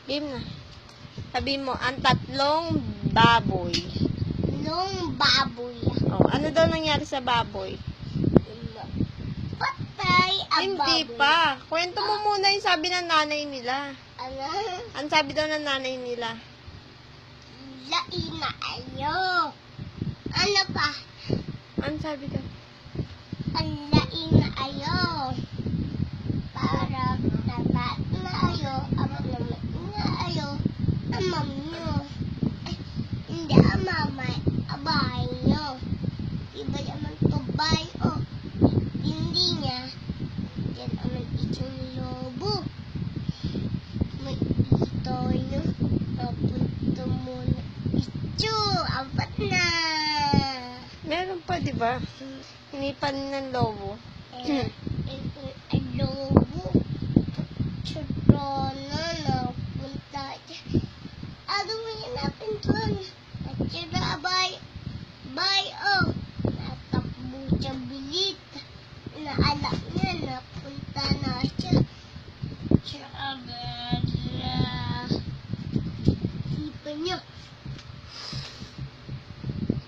Game na. Sabi mo, ang tatlong baboy. Tatlong baboy. Oh, ano daw nangyari sa baboy? Patay ang Hindi baboy. pa. Kwento mo muna yung sabi ng nanay nila. Ano? Ang sabi daw ng nanay nila. Lain na ayo. Ano pa? Ang sabi daw? Ang lain na ayo. Para dapat na ayo. Ama naman na ayo. Amam nyo. Hindi amamay. Abay nyo. Iba naman tubay. Oh. Hindi niya. Yan naman itong lobo. May ito nyo. Papunta muna. Ito. Apat na. Meron pa, di ba? Hinipan ng lobo. Ang lobo. Churona na punta dyan. Ano mo yan natin doon? At sira, bye. Bye, oh. Natakbo siya bilit. Naalak niya, napunta na siya. Tsaka, ipan niya.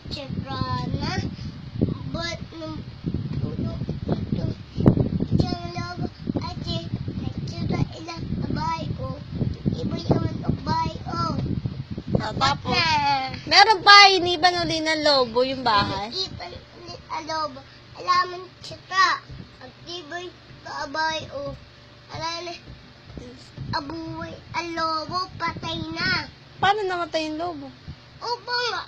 Churona. Ba't nung puno ito? Siyang lobo. Ate, nagsira ilang abay, oh. Iba naman abay, oh. Tapos, Na. meron pa, hinipan uli ng lobo yung bahay. Ipan ulit ang lobo. Alaman sira. Aktibay abay, oh. Ala na. Abuhay ang lobo, patay na. Paano namatay yung lobo? Opo nga.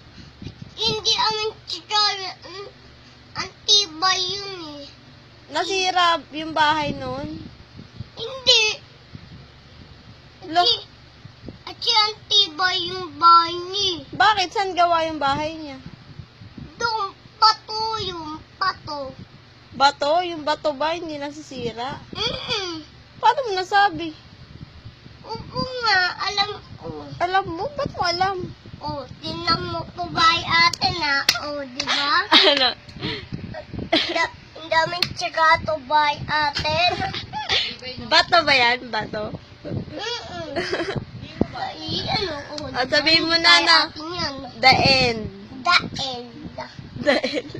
Hindi ang sira. Ang tibay yun eh. Nasira yung bahay noon. Hindi. Lo, At ang tibay yung bahay niya. bakit? Saan gawa yung bahay niya? Doon, pato yung pato. Bato? Yung bato ba hindi nasisira? Paano mo nasabi? Opo nga, alam ko. Alam mo? Ba't mo alam? Oh, tinan mo po ba ate na? Oh, di ba? Ano? Ang daming tsaka to ba ate? Bato ba yan? Bato? Ay, ano? Oh, Ah, sabihin mo na, Ay, na. atin yan. The end. The end. The end.